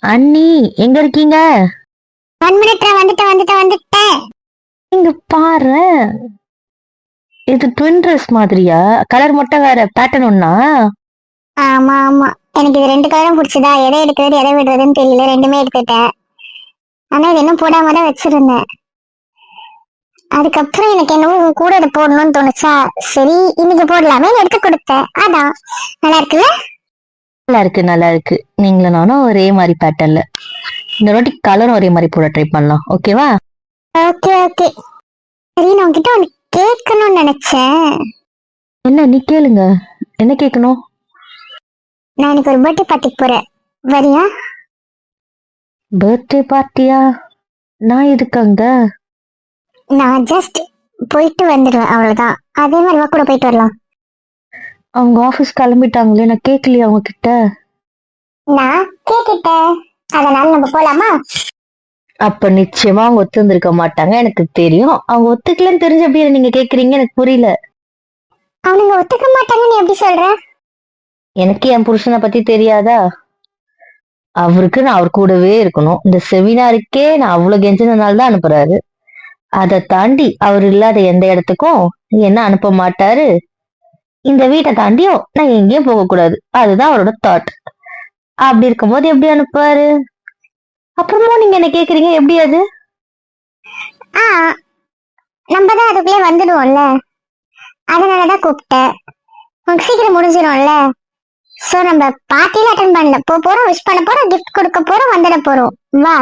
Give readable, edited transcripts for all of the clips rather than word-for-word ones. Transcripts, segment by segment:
அண்ணி, எங்க இருக்கீங்க? 1 மினிட்ல வந்துட்டேன். இங்க பாரு, இது ட்வின் ட்ரெஸ் மாதிரியா? கலர் மட்டும் வேற, பேட்டர்ன் ஒண்ணா? ஆமா ஆமா, எனக்கு இது 2 கலரும் பிடிச்சதா, எதை எடுக்கிறது எதை விடுறதுன்னு தெரியல, ரெண்டுமே எடுத்துட்டேன். ஆனா இது இன்னும் போடாம தான் வச்சிருந்தேன். அதுக்கப்புறம் எனக்கு என்னவோ உன் கூட இதை போடணும்னு தோணுச்சா, சரி இன்னைக்கு போடலாமே எடுத்து கொடுத்தேன். அதான் நல்லா இருக்குல்ல. நல்லா இருக்கு, நல்லா இருக்கு. நீங்களும் நானும் ஒரே மாதிரி பேட்டர்ன்ல. இந்த வாட்டி கலரும் ஒரே மாதிரி போட ட்ரை பண்ணலாம், ஓகேவா? Okay okay. சரி, நான் உன்கிட்ட ஒன்று கேட்கணும்னு நினைச்சேன். என்ன? நீ கேளுங்க. என்ன கேட்கணும்? நான் இன்னைக்கு ஒரு பர்த்டே பார்ட்டிக்கு போறேன், வரியா? பர்த்டே பார்ட்டியா? நான் இருக்கங்க. நான் ஜஸ்ட் போயிட்டு வந்துடுவேன், அவ்வளவுதான். அதே மாதிரி வா, கூட போயிட்டு வரலாம். அவங்க ஆபீஸ் கிளம்பிட்டாங்களே, நான் கேட்கலையா அவங்க கிட்ட? நான் கேட்டுட்டேன், அதனால நம்ம போலாமா? அப்ப நிச்சயமா அவங்க ஒத்துந்திருக்க மாட்டாங்க, எனக்கு தெரியும். அவங்க ஒத்துக்கலன்னு தெரிஞ்ச அப்படியே நீங்க கேக்குறீங்க, எனக்கு புரியல. அவனுங்க ஒத்துக்க மாட்டாங்கன்னு எப்படி சொல்ற? எனக்கு என் புருஷனை பத்தி தெரியாதா? அவருக்கு நான் அவர் கூடவே இருக்கணும். இந்த செமினாருக்கே நான் அவ்வளவு கெஞ்சினால தான் அனுப்புறாரு. அதை தாண்டி அவர் இல்லாத எந்த இடத்துக்கும் என்ன அனுப்ப மாட்டாரு. இந்த வீட்டை தாண்டியும் நான் எங்கேயும் போக கூடாது, அதுதான் அவரோட தாட். அப்படி இருக்கும்போது எப்படி அனுப்புவாரு? அப்புறமா நீங்க என்ன கேக்குறீங்க, எப்படி அது? ஆ, நம்ம தான் அதுக்குள்ளே வந்துடுவோம்ல, அதனாலதான் கூப்பிட்டேன். உனக்கு சீக்கிரம் முடிஞ்சிடும்ல. சோ நம்ம பார்ட்டியில அட்டன் பண்ணல, போறோம், விஷ் பண்ண போறோம், கிஃப்ட் கொடுக்க போறோம், வந்துட போறோம். வா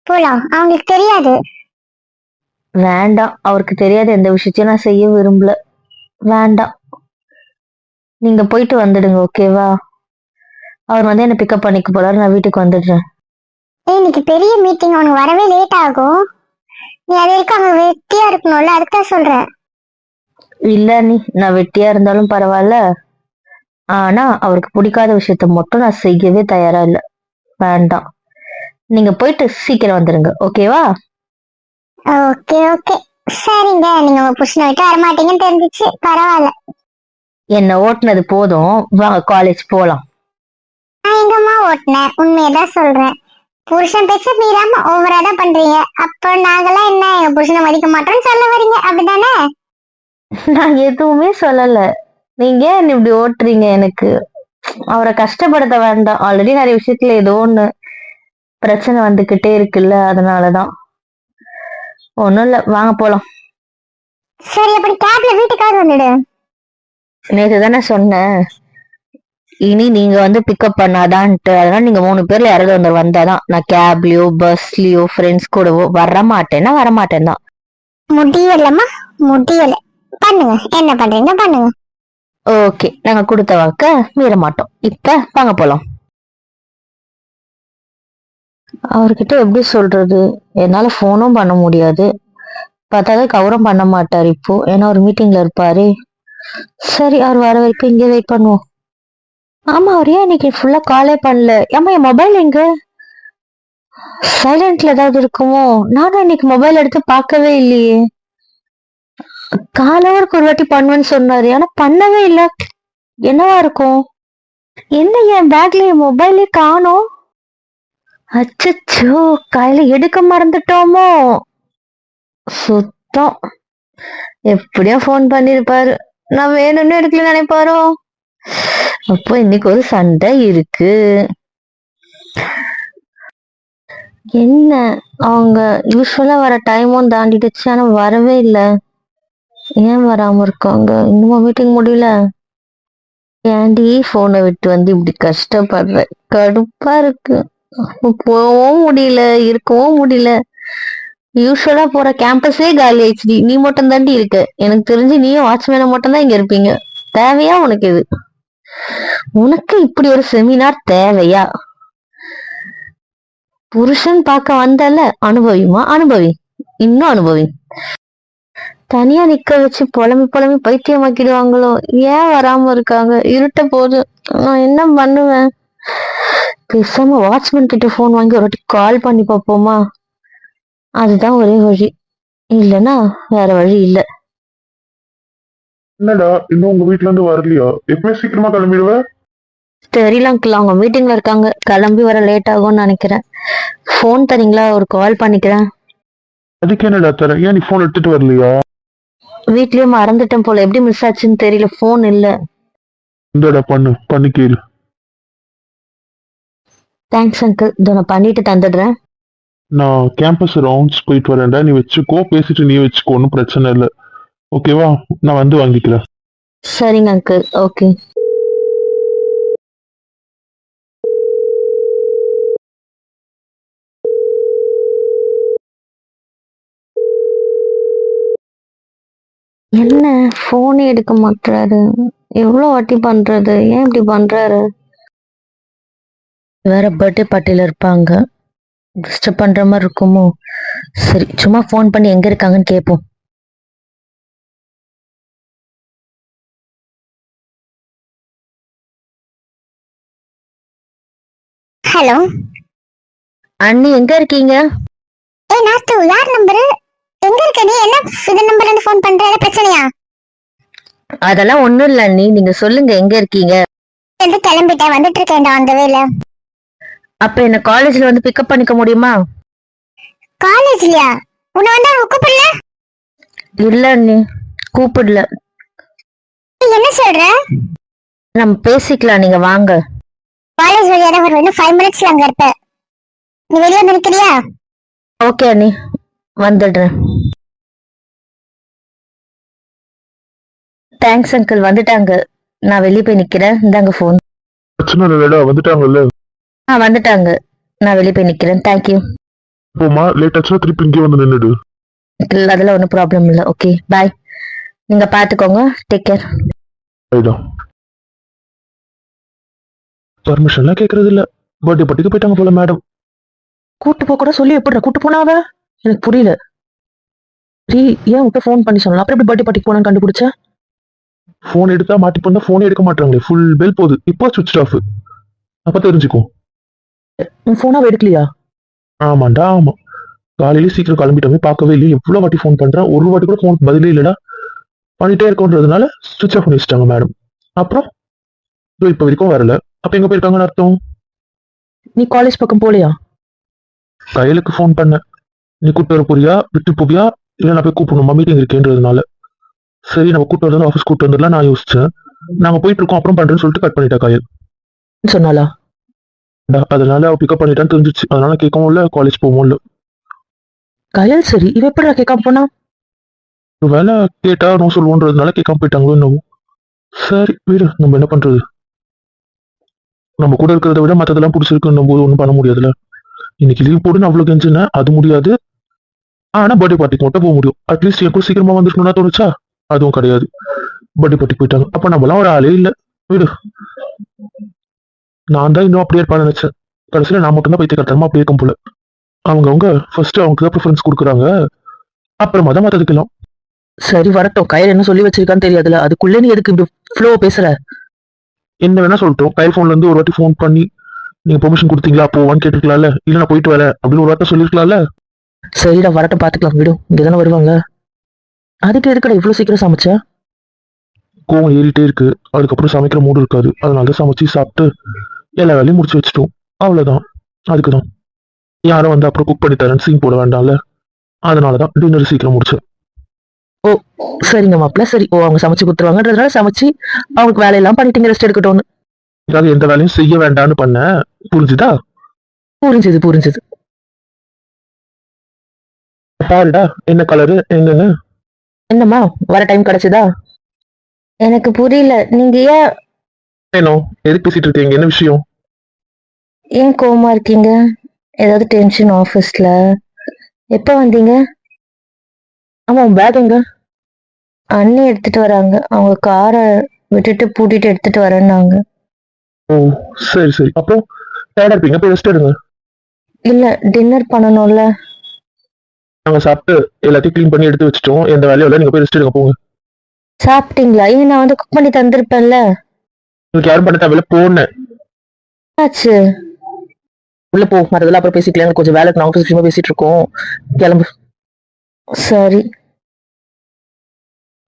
போலாம். அவங்களுக்கு தெரியாது. வேண்டாம், அவருக்கு தெரியாத எந்த விஷயத்தையும் நான் செய்ய விரும்பல. வேண்டாம், நீங்க போயிட்டு வந்துடுங்க, ஓகேவா? அவர் வந்து என்ன பிக்கப் பண்ணிக்க போறாரு, நான் வீட்டுக்கு வந்துடுறேன். இன்னைக்கு பெரிய மீட்டிங், அவனுக்கு வரவே லேட் ஆகும். நீ அது வரைக்கும் அங்க வெட்டியா இருக்கணும்ல, அதுக்குதான் சொல்றேன். இல்ல நீ, நான் வெட்டியா இருந்தாலும் பரவாயில்ல. ஆனா அவருக்கு பிடிக்காத விஷயத்த மட்டும் நான் செய்யவே தயாரா இல்ல. வேண்டாம், நீங்க போயிட்டு சீக்கிரம் வந்துருங்க, ஓகேவா? ஓகே ஓகே, சரிங்க. நீங்க உங்க புருஷனை விட்டு வரமாட்டீங்கன்னு தெரிஞ்சிச்சு, பரவாயில்ல. என்ன ஓட்டுனது போதும், வாங்க காலேஜ் போலாம். நான் எங்கம்மா ஓட்டினேன், உண்மையதான் சொல்றேன். புருஷன் பேச்ச மீறாம ஓவரா தான் பண்றீங்க. அப்ப நாங்கெல்லாம் என்ன, எங்க புருஷனை மதிக்க மாட்டோம்னு சொல்ல வரீங்க, அப்படிதானே? நான் எதுவுமே சொல்லல. நீங்க ஏன் இப்படி ஓட்டுறீங்க? எனக்கு அவரை கஷ்டப்படுத்த வேண்டாம். ஆல்ரெடி நிறைய விஷயத்துல ஏதோ ஒண்ணு பிரச்சனை வந்துகிட்டே இருக்குல்ல, அதனாலதான். ஒண்ணும் இல்ல, வாங்க போலாம். சரி, அப்படி கேப்ல வீட்டுக்காக வந்துடு. நேத்து தானே சொன்னேன், இனி நீங்க வந்து பிக்கப் பண்ணாதான்ட்டு. அதனால நீங்க 3 பேர்ல யாராவது வந்து வந்தாதான். நான் கேப்லயோ பஸ்லயோ ஃப்ரெண்ட்ஸ் கூடவோ வர மாட்டேன்னா வரமாட்டேன் தான். முடியலம்மா, முடியல. பண்ணுங்க, என்ன பண்றீங்க பண்ணுங்க. ஓகே, நாங்க கொடுத்த வாக்க மீற மாட்டோம். இப்ப வாங்க போலாம். அவர்கிட்ட எப்படி சொல்றது? என்னால போனும் பண்ண முடியாது. பார்த்தாவே கவரம் பண்ண மாட்டாரு இப்போ, ஏன்னா ஒரு மீட்டிங்ல இருப்பாரு. சரி, அவர் வர வரைக்கும் இங்கே வெயிட் பண்ணுவோம். ஆமா, அவர் ஏன் இன்னைக்கு ஃபுல்லா காலே பண்ணல? ஏமா என் மொபைல் எங்க? சைலண்ட்ல ஏதாவது இருக்குமோ? நானும் இன்னைக்கு மொபைல் எடுத்து பார்க்கவே இல்லையே. காலவருக்கு ஒரு வாட்டி பண்ணுவேன்னு சொன்னாரு, ஆனா பண்ணவே இல்ல. என்னவா இருக்கும்? என்ன என் பேக்ல என் மொபைலே காணோம்? அச்சச்சோ, கையில எடுக்க மறந்துட்டோமோ? சுத்தம். எப்படியோ போன் பண்ணிருப்பாரு, நான் வேணும்னு எடுக்கல நினைப்பாரோ? அப்போ இன்னைக்கு ஒரு சண்டை இருக்கு. என்ன, அவங்க யூஸ்வலா வர டைமும் தாண்டிடுச்சு, ஆனா வரவே இல்லை. ஏன் வராம இருக்காங்க? இன்னுமா மீட்டிங் முடியல? ஏன்டி போனை விட்டு வந்து இப்படி கஷ்டப்படுற? கடுப்பா இருக்கு. போகவும் முடியல, இருக்கவும் முடியல. யூஸ்வலா போற கேம்பஸே காலி ஆயிடுச்சு, நீ மட்டும் தாண்டி இருக்க. எனக்கு தெரிஞ்சு நீயும் வாட்ச்மேன மட்டும் தான் இங்க இருப்பீங்க. தேவையா உனக்கு இது? உனக்கு இப்படி ஒரு செமினார் தேவையா? புருஷன் பார்க்க வந்தல, அனுபவிமா அனுபவி, இன்னும் அனுபவி. தனியா நிக்க வச்சு புலம்பி புலம்பி பைத்தியமாக்கிடுவாங்களோ? ஏன் வராம இருக்காங்க? இருட்ட போது நான் என்ன பண்ணுவேன்? பேசாம வாட்ச்மேன் கிட்ட போன் வாங்கி ஒரு வாட்டி கால் பண்ணி பார்ப்போமா? அதுதான் ஒரே வழி, இல்லைன்னா வேற வழி இல்ல. என்னடா இன்னும் உங்க வீட்ல இருந்து வரலையா? எப்பவுமே சீக்கிரமா கிளம்பிடுவ. தெரியல அங்கிள், அவங்க மீட்டிங்ல இருக்காங்க. கிளம்பி வர லேட் ஆகும்னு நினைக்கிறேன். ஃபோன் தரீங்களா? ஒரு கால் பண்ணிக்கிறேன். அதுக்கு என்னடா தர? ஏன் நீ போன் எடுத்துட்டு வரலையா? வீட்லயே மறந்துட்டேன் போல. எப்படி மிஸ் ஆச்சுன்னு தெரியல. ஃபோன் இல்ல. இந்தடா பண்ணு கேளு. Thanks uncle. இதோ நான் பண்ணிட்டு தந்துடுறேன். நான் கேம்பஸ் ரவுண்ட்ஸ் போயிட்டு வரேன்டா, நீ வச்சுக்கோ, பேசிட்டு நீ வச்சுக்கோ, ஒன்றும் பிரச்சனை இல்லை. ஓகேவா? நான் வந்து வாங்கிக்கிறேன். சரிங்க அங்கிள். ஓகே. என்ன ஃபோனே எடுக்க மாட்டாரு? எவ்வளோ வாட்டி பண்றது? ஏன் இப்படி பண்றாரு? வேற பர்த்டே பார்ட்டில இருப்பாங்க. டிஸ்டர்ப் பண்ற மாதிரி இருக்குமோ? சரி, சும்மா ஃபோன் பண்ணி எங்க இருக்காங்கன்னு கேட்போம். ஹலோ. அண்ணி எங்க இருக்கீங்க? நாத்து யார் நம்பரு? எங்க இருக்க நீ? என்ன இது நம்பர்ல இருந்து ஃபோன் பண்ற? ஏதாவது பிரச்சனையா? அதெல்லாம் ஒண்ணும் இல்ல அண்ணி, நீங்க சொல்லுங்க எங்க இருக்கீங்க? கிளம்பிட்டேன், வந்துட்டு இருக்கேன்டா அந்த வேலை. அப்ப என்ன காலேஜ்ல வந்து பிக்கப் பண்ணிக்க முடியுமா? காலேஜ்லயா? உன்னை வந்து அவங்க கூப்பிடல? இல்ல அண்ணி, கூப்பிடல. என்ன சொல்ற? நம்ம பேசிக்கலாம், நீங்க வாங்க. காலேஜ் வழியா தான் வருவேன். 5 மினிட்ஸ்ல அங்க இருப்ப. நீ வெளியே வந்து நிக்கிறியா? ஓகே அண்ணி, வந்துடுறேன். தேங்க்ஸ் அங்கிள், வந்துட்டாங்க. நான் வெளியே போய் நிக்கிறேன். இந்தாங்க ஃபோன். பிரச்சனை இல்லைடா, வந்துட்டாங்கல்ல. வந்துட்டாங்க. நான் வெளியே போய் நிக்கிறேன். தேங்க்யூ. போமா, லேட் ஆச்சுன்னா திருப்பி இங்கே வந்து நின்னுடு. அதெல்லாம் ஒன்றும் ப்ராப்ளம் இல்லை. ஓகே, பாய். நீங்க பாத்துக்கோங்க. Take care. அதுதான் பர்மிஷன்லாம் கேட்கறது இல்ல. பர்த்டே பார்ட்டிக்கு போயிட்டாங்க போல மேடம். கூட்டு போக கூட சொல்லி எப்படி கூட்டு போனாவ? எனக்கு புரியல. சரி, ஏன் உன்கிட்ட ஃபோன் பண்ணி சொன்னா அப்புறம் எப்படி பர்த்டே பார்ட்டிக்கு போனான்னு கண்டுபிடிச்ச? போன் எடுத்தா மாட்டி பண்ணா போனே எடுக்க மாட்டாங்களே, ஃபுல் பெல் போகுது. இப்போ சுவிட்ச் ஆஃப். அப்ப தெரிஞ்சுக்கோ. உன் போனா எடுக்கலையா? ஆமாண்டா, ஆமா. காலையில சீக்கிரம் கிளம்பிட்டோமே, பார்க்கவே இல்லையே. எவ்வளவு வாட்டி ஃபோன் பண்றேன், ஒரு வாட்டி கூட ஃபோன் பதிலே இல்லடா. பண்ணிட்டே இருக்கோன்றதுனால சுவிட்ச் ஆஃப் பண்ணி வச்சுட்டாங்க மேடம். அப்புறம் இப்ப வரைக்கும் வரல. அப்ப எங்க போயிருக்காங்கன்னு அர்த்தம்? நீ காலேஜ் பக்கம் போலையா? கையலுக்கு ஃபோன் பண்ணேன். நீ கூப்பிட்டு வர போறியா, விட்டு போவியா, இல்ல நான் போய் கூப்பிடணுமா மீட்டிங் இருக்கேன்றதுனால. சரி, நம்ம கூட்டு வரது ஆஃபீஸ் கூட்டு வந்துடலாம் நான் யோசிச்சேன். நாங்க போயிட்டு இருக்கோம், அப்புறம் பண்றேன்னு சொல்லிட்டு கட் பண்ணிட்டா கையல். சொன்னாலா? அதனால அவ பிக்கப் பண்ணிட்டான்னு தெரிஞ்சிச்சு. அதனால கேட்கவும் இல்ல, காலேஜ் போவோம் இல்ல. கயல் சரி, இவ எப்படி கேட்காம போனா? ஒரு வேலை கேட்டா நோ சொல்லுவோன்றதுனால கேட்காம போயிட்டாங்களோ என்னவோ. சரி வீடு, நம்ம என்ன பண்றது? நம்ம கூட இருக்கிறத விட மத்ததெல்லாம் பிடிச்சிருக்குன்னும் போது ஒன்றும் பண்ண முடியாதுல்ல. இன்னைக்கு லீவ் போடுன்னு அவ்வளவு கெஞ்சினேன், அது முடியாது. ஆனா பர்த்டே பார்ட்டிக்கு மட்டும் போக முடியும். அட்லீஸ்ட் என் கூட சீக்கிரமா வந்துருக்கணும்னா தோணுச்சா? அதுவும் கிடையாது. பர்த்டே பார்ட்டிக்கு போயிட்டாங்க. அப்ப நம்மளாம் ஒரு ஆளே இல்ல. வீடு, நான் தான் இன்னும் அப்படியே இருப்பான்னு நினைச்சேன். கடைசியில நான் மட்டும் தான் பைத்தியக்காரத்தனமா அப்படியே இருக்கும் போல. அவங்க ஃபர்ஸ்ட் அவங்களுக்கு தான் ப்ரிஃபரன்ஸ் கொடுக்குறாங்க, அப்புறமா தான் மத்ததுக்கெல்லாம். சரி வரட்டும், கையில் என்ன சொல்லி வச்சிருக்கான்னு தெரியாதுல, அதுக்குள்ளே நீ எதுக்கு இப்படி ஃப்ளோ பேசுற? என்ன வேணா சொல்லட்டும். கையில் போன்ல இருந்து ஒரு வாட்டி ஃபோன் பண்ணி நீங்க பெர்மிஷன் கொடுத்தீங்களா போவான்னு கேட்டுக்கலாம்ல. இல்ல நான் போயிட்டு வரேன் அப்படின்னு ஒரு வார்த்தை சொல்லிருக்கலாம்ல. சரிடா, வரட்டும், பாத்துக்கலாம், விடும். இங்கதானே வருவாங்க. அதுக்கு எதுக்கடா இவ்வளவு சீக்கிரம் சமைச்ச? கோவம் ஏறிட்டே இருக்கு. அதுக்கப்புறம் சமைக்கிற மூடு இருக்காது. அதனாலதான் சமைச்சு சாப்பிட்டு எல்லா வேலையும் முடிச்சு வச்சுட்டோம். அவ்வளவுதான். அதுக்குதான் யாரும் வந்து அப்புறம் குக் பண்ணி தரேன்னு சீன் போட வேண்டாம்ல. அதனாலதான் டின்னர் சீக்கிரம் முடிச்சேன். ஓ சரிங்க மாப்பிள்ள, சரி. ஓ, அவங்க சமைச்சு கொடுத்துருவாங்கன்றதுனால சமைச்சு அவங்களுக்கு வேலையெல்லாம் பண்ணிட்டீங்க, ரெஸ்ட் எடுக்கட்டும்னு. இதுக்காக எந்த வேலையும் செய்ய வேண்டாம்னு பண்ண. புரிஞ்சுதா? புரிஞ்சது. பாருடா என்ன கலரு எங்கன்னு. என்னம்மா, வர டைம் கிடைச்சதா? எனக்கு புரியல. நீங்க ஏன் வேணும், எதுக்கு பேசிட்டு இருக்கீங்க, என்ன விஷயம்? ஏன் கோவமா இருக்கீங்க? ஏதாவது டென்ஷன் ஆஃபீஸ்ல? எப்ப வந்தீங்க? ஆமா, உன் பேக் எங்க? அண்ணி எடுத்துட்டு வராங்க. அவங்க காரை விட்டுட்டு பூட்டிட்டு எடுத்துட்டு வரேன்னாங்க. ஓ சரி சரி. அப்புறம் டயர்டா இருப்பீங்க, போய் ரெஸ்ட் எடுங்க. இல்ல, டின்னர் பண்ணணும்ல. நாங்க சாப்பிட்டு எல்லாத்தையும் க்ளீன் பண்ணி எடுத்து வச்சுட்டோம். எந்த வேலையும் இல்லை, நீங்க போய் ரெஸ்ட் எடுங்க போங்க. சாப்பிட்டீங்களா? ஏன் நான் வந்து குக் பண்ணி தந்திருப்பேன்ல. உங்களுக்கு யாரும் பண்ண தேவையில்ல, போனேன். ஆச்சு. உள்ள போ, மறதெல்லாம் அப்புறம் பேசிக்கலாம். கொஞ்சம் வேலை இருக்கு, ஆஃபீஸ் விஷயமா பேசிட்டு இருக்கோம். கிளம்பு. சரி.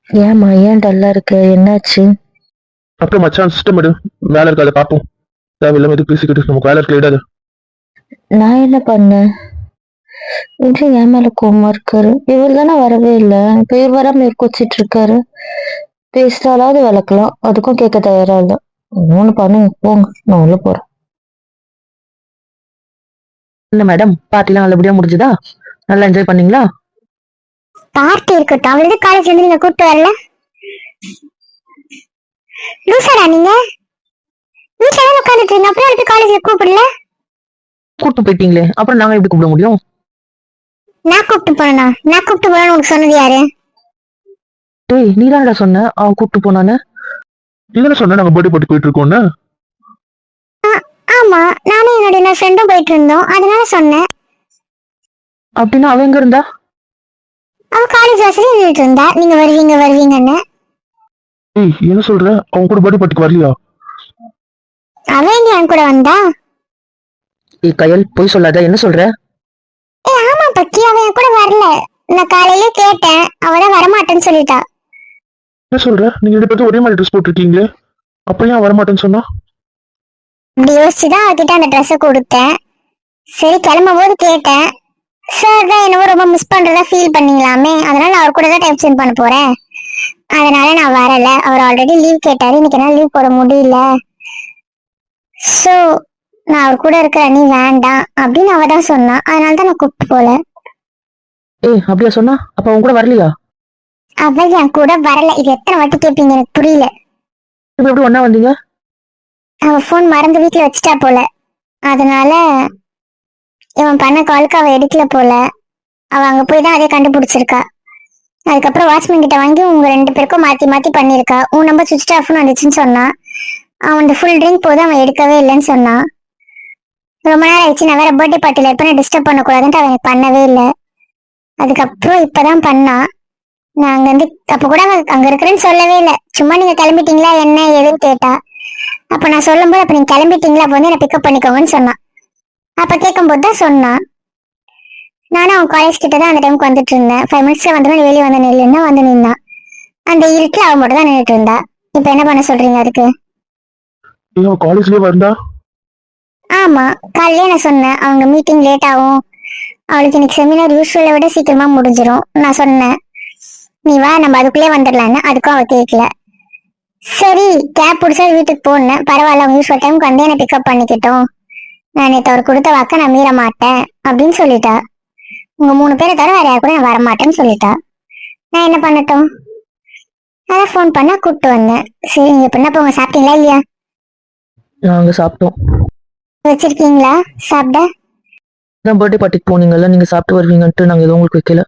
ஏமா ஏன் டல்லா இருக்கு? என்னாச்சு? அப்புறம் மச்சான் சிஸ்டம் எடு, வேலை இருக்கு, அதை பார்ப்போம். தேவையில்லாம எதுக்கு பேசிக்கிட்டு நமக்கு வேலை இருக்காது. நான் என்ன பண்ணேன்? இன்று என் மேல கோவமா இருக்காரு. இவர் தானே வரவே இல்லை. இப்ப இவர் வராம இவர் கொச்சிட்டு இருக்காரு. பேசினாலாவது விளக்கலாம். அதுக்கும் கேட்க தயாரா இல்லை. ஒண்ணு பண்ணுங்க போங்க, நான் உள்ள போறேன். என்ன மேடம், பார்ட்டிலாம் நல்லபடியா முடிஞ்சுதா? நல்லா என்ஜாய் பண்ணீங்களா? பார்ட்டி இருக்கட்டும், அவளது காலேஜ்ல இருந்து நீங்க கூப்பிட்டு வரல. லூசாடா நீங்க? வீட்டுல தான் உட்காந்துட்டு இருங்க, அப்புறம் அதுக்கு காலேஜ்ல கூப்பிடல. கூட்டு போயிட்டீங்களே, அப்புறம் நாங்க எப்படி கூப்பிட முடியும்? நான் கூப்பிட்டு போனா? நான் கூப்பிட்டு போனேன்னு உனக்கு சொன்னது யாரு? டேய், நீ தானடா சொன்ன அவன் கூப்பிட்டு போனான்னு. நீங்க சொன்னா நாங்க பர்த்டே பார்ட்டி போயிட்டு இருக்கோம்னு. ஆமா, நானும் என்னோட ஃப்ரெண்டும் போயிட்டு இருந்தோம், அதனால சொன்னேன். அப்படின்னா அவன் எங்க இருந்தா? அவ காலேஜ் வாசல்ல நின்றுட்டு இருந்தா, நீங்க வருவீங்க வருவீங்கன்னு. ஏய் என்ன சொல்ற? அவன் கூட பர்த்டே பார்ட்டிக்கு வரலையா? அவ எங்க என் கூட வந்தா? ஏய் கயல், போய் சொல்லாத, என்ன சொல்ற? ஆமா பக்கி, அவ என் கூட வரல. நான் காலையில கேட்டேன், அவதான் வரமாட்டேன்னு சொல்லிட்டா. என்ன சொல்ற? நீங்க 2 பேரும் ஒரே மாதிரி ட்ரெஸ் போட்டிருக்கீங்களே, அப்ப ஏன் வரமாட்டேன்னு சொன்னா? இப்படி யோசிச்சுதான் அவகிட்ட அந்த ட்ரெஸ்ஸை கொடுத்தேன். சரி கிளம்பும் போது கேட்டேன், சார் தான் என்னவோ ரொம்ப மிஸ் பண்றதா ஃபீல் பண்ணீங்களாமே, அதனால அவர் கூட தான் டைம் ஸ்பெண்ட் பண்ண போறேன், அதனால நான் வரல. அவர் ஆல்ரெடி லீவ் கேட்டாரு, இன்னைக்கு என்னால லீவ் போட முடியல, சோ நான் அவர் கூட இருக்கிற நீ வேண்டாம் அப்படின்னு அவ தான் சொன்னா. அதனால தான் நான் கூப்பிட்டு போல. ஏய் அப்படியா சொன்னா? அப்ப அவன் கூட வரலையா? அவ என் கூட வரல. இது எத்தனை வாட்டி கேட்பீங்க, எனக்கு புரியல. இப்ப எப்படி ஒண்ணா வந்தீங்க? அவ போன் மறந்து வீட்டுல வச்சுட்டா போல, அதனால இவன் பண்ண காலுக்கு அவ எடுக்கல போல. அவ அங்க போய் தான் அதே கண்டுபிடிச்சிருக்கா. அதுக்கப்புறம் வாட்ச்மேன் கிட்ட வாங்கி உங்க 2 பேருக்கும் மாத்தி மாத்தி பண்ணிருக்கா. உன் நம்பர் சுவிட்ச் ஆஃப்னு வந்துச்சுன்னு சொன்னா. அவன் ஃபுல் ட்ரிங்க் போது அவன் எடுக்கவே இல்லைன்னு சொன்னான். ரொம்ப நாள் ஆயிடுச்சு, நான் வேற பர்த்டே பார்ட்டில எப்ப டிஸ்டர்ப் பண்ணக்கூடாதுன்ட்டு அவன் எனக்கு பண்ணவே இல்லை. அதுக்கப்புறம் இப்பதான் பண்ணா. நான் அங்க இருந்து அப்ப கூட அவன் அங்க இருக்கிறேன்னு சொல்லவே இல்லை. சும்மா நீங்க கிளம்பிட்டீங்களா என்ன ஏதுன்னு கேட்டா. அப்ப நான் சொல்லும் போது அப்ப நீங்க கிளம்பிட்டீங்களா, அப்ப வந்து என்ன பிக்கப் பண்ணிக்கோங்கன்னு சொன்னான். அப்ப கேட்கும் போது தான் சொன்னான். நானும் அவன் காலேஜ் கிட்ட தான் அந்த டைமுக்கு வந்துட்டு இருந்தேன். 5 மினிட்ஸ்ல வந்து வெளியே வந்து நில்லுன்னா வந்து நின்னான். அந்த இருட்டுல அவன் மட்டும் தான் நின்றுட்டு இருந்தா. இப்ப என்ன பண்ண சொல்றீங்க அதுக்கு? அவன் காலேஜ்லயே வந்தா? ஆமா, காலையிலே நான் சொன்னேன் அவங்க மீட்டிங் லேட் ஆகும், அவளுக்கு இன்னைக்கு செமினார் யூஸ்வலை விட சீக்கிரமா முடிஞ்சிடும். நான் சொன்னேன் நீ வா நம்ம அதுக்குள்ளே வந்துடலான்னு. அதுக்கும் அவ கேட்கல. சரி கேப் பிடிச்சா வீட்டுக்கு போனேன். பரவாயில்ல, அவங்க யூஸ்வல் டைமுக்கு வந்து என்ன பிக்கப் பண்ணிக்கிட்டோம், நான் நேற்று அவர் கொடுத்த வாக்க நான் மீற மாட்டேன் அப்படின்னு சொல்லிட்டா. உங்க 3 பேரை தவிர வேற யாரு கூட நான் வரமாட்டேன்னு சொல்லிட்டா. நான் என்ன பண்ணட்டும்? அதான் ஃபோன் பண்ணா கூப்பிட்டு வந்தேன். சரி நீங்க இப்ப என்ன போங்க, சாப்பிட்டீங்களா இல்லையா? நாங்க சாப்பிட்டோம். வச்சிருக்கீங்களா சாப்பிட? அதான் பர்த்டே பார்ட்டிக்கு போனீங்கல்ல, நீங்க சாப்பிட்டு வருவீங்கன்ட்டு நாங்க எதுவும் உங்களுக்கு வைக்கல.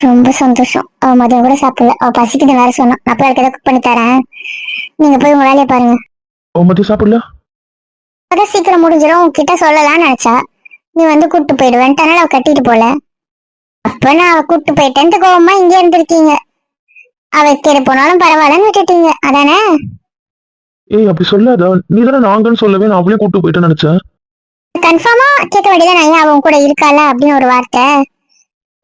ரொம்ப சந்தோஷம். அவ மதியம் கூட சாப்பிடல, அவ பசிக்குது வேற சொன்னா. நான் போய் ஏதாவது குக் பண்ணி தரேன், நீங்க போய் உங்க வேலையை பாருங்க. அவன் மதியம் சாப்பிடல? அதான் சீக்கிரம் முடிஞ்சிடும் உங்ககிட்ட சொல்லலாம்னு நினைச்சா, நீ வந்து கூப்பிட்டு போயிடுவேன்ட்டு, அதனால அவ கட்டிட்டு போல. அப்ப நான் அவ கூப்பிட்டு போயிட்டேன்ட்டு கோவமா இங்கே இருந்திருக்கீங்க. அவ கேட்டு போனாலும் பரவாயில்லன்னு விட்டுட்டீங்க அதானே? ஏய் அப்படி சொல்லாத. நீ தானே நாங்கன்னு சொல்லவே நான் அவளையும் கூப்பிட்டு போயிட்டேன்னு நினைச்சேன். கன்ஃபார்மா கேட்க வேண்டியதானே, ஏன் அவன் கூட இருக்கால அப்படின்னு ஒரு வார்த்தை.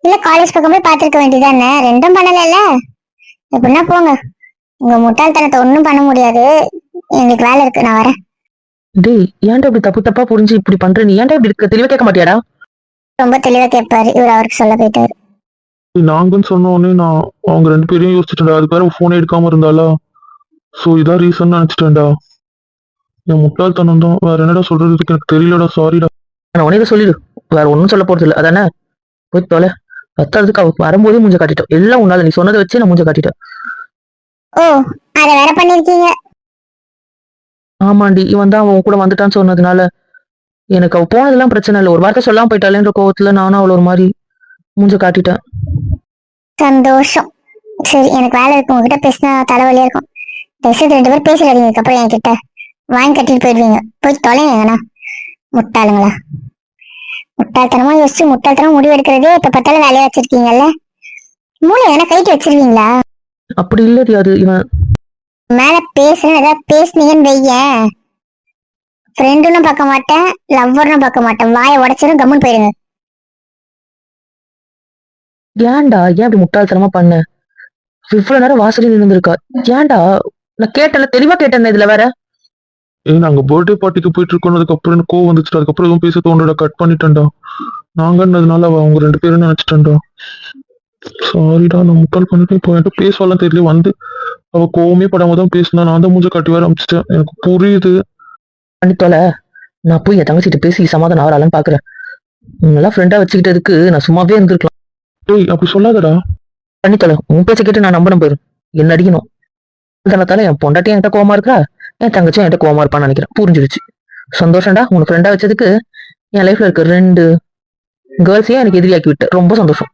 இல்ல காலேஜ் பக்கம் போய் பாத்துருக்க வேண்டியதானே, ரெண்டும் பண்ணல. எப்படின்னா போங்க, உங்க முட்டாள்தனத்தை ஒண்ணும் பண்ண முடியாது. எங்களுக்கு வேலை இருக்கு, நான் வரேன். டேய், ஏன்டா இப்படி தப்பு தப்பா புரிஞ்சு இப்படி பண்ற? நீ ஏன்டா இப்படி இருக்க? தெளிவா கேட்க மாட்டியாடா? ரொம்ப தெளிவா கேட்பாரு இவர், அவருக்கு சொல்ல போயிட்டாரு. நாங்கன்னு சொன்ன உடனே நான் அவங்க 2 பேரையும் யோசிச்சுட்டேன்டா. அதுக்கு வேற போனே எடுக்காம இருந்தாளா, சோ இதான் ரீசன் நினைச்சிட்டேன்டா. என் முட்டாள்தனம் தான், வேற என்னடா சொல்றதுக்கு எனக்கு தெரியலடா. சாரிடா. நான் உனக்கு சொல்லிடு, வேற ஒன்னும் சொல்ல போறது இல்லை அதானே? போய் தொலை. பத்தாவதுக்கு அவ வரும்போதே மூஞ்ச காட்டிட்டோம். எல்லாம் உன்னால, நீ சொன்னதை வச்சு நான் மூஞ்ச காட்டிட்டேன். ஓ, அத வேற பண்ணிருக்கீங்க. ஆமாண்டி, இவன் தான் அவன் கூட வந்துட்டான்னு சொன்னதுனால எனக்கு அவ போனதெல்லாம் பிரச்சனை இல்லை. ஒரு வார்த்தை சொல்லாம போயிட்டாலேன்ற கோவத்துல நானும் அவள ஒரு மாதிரி மூஞ்ச காட்டிட்டேன். சந்தோஷம். சரி எனக்கு வேலை இருக்கு, உங்ககிட்ட பேசினா தலைவலியா இருக்கும். தயவுசெய்து 2 பேரும் பேசுறாதீங்க அதுக்கப்புறம் என்கிட்ட. வாங்கி கட்டிட்டு போயிடுவீங்க. போய் தொலைங்கண்ணா, முட்டாளுங்களா. முட்டாள்தனமா யோசிச்சு முட்டாள்தனமா முடிவு எடுக்கிறதே இப்ப பார்த்தாலும் வேலையா வச்சிருக்கீங்கல்ல. மூளை எதனா கைட்டு வச்சிருவீங்களா? அப்படி இல்லடி, அது இவன் மேல பேசுறேன், ஏதாவது பேசுனீங்கன்னு வையேன், ஃப்ரெண்டுன்னு பார்க்க மாட்டேன், லவ்வர்னு பார்க்க மாட்டேன், வாயை உடைச்சிடும், கம்முன்னு போயிடுங்க. ஏன்டா ஏன் அப்படி முட்டாள்தனமா பண்ண? இவ்வளவு நேரம் வாசலில் நின்றுருக்கா. ஏன்டா? நான் கேட்டேன்ல, தெளிவா கேட்டேன். இதுல வேற நாங்க பர்த்டே பார்ட்டிக்கு போயிட்டு இருக்கோம், அதுக்கப்புறம் எனக்கு கோவம் வந்துச்சு, அதுக்கப்புறம் எதுவும் பேச தோணுடா, கட் பண்ணிட்டேன்டா. நாங்கன்னதுனால அவங்க 2 பேரும் நினைச்சிட்டேன்டா. சாரிடா, நான் முட்டாள் பண்ணிட்டு இப்போ என்கிட்ட பேசலாம் தெரியல, வந்து அவ கோவமே படாம தான் பேசினா, நான் தான் மூஞ்ச கட்டி வர ஆரம்பிச்சிட்டேன். எனக்கு புரியுது. பண்ணித்தோல, நான் போய் என் தங்கச்சிட்டு பேசி சமாதானம் ஆகலான்னு பாக்குறேன். உங்களெல்லாம் ஃப்ரெண்டா வச்சுக்கிட்டதுக்கு நான் சும்மாவே இருந்திருக்கலாம். டேய் அப்படி சொல்லாதடா. பண்ணித்தோல, உன் பேச்ச கேட்டு நான் நம்பணும் போயிரும். என்ன அடிக்கணும் அதனால என் பொண்டாட்டி என்கிட்ட கோவமா இருக்கா, என் தங்கச்சியும் என்கிட்ட கோவமா இருப்பான்னு நினைக்கிறேன். புரிஞ்சிருச்சு. சந்தோஷம்டா, உனக்கு ஃப்ரெண்டா வச்சதுக்கு என் லைஃப்ல இருக்க 2 கேர்ள்ஸையும் எனக்கு எதிரியாக்கி விட்ட. ரொம்ப சந்தோஷம்.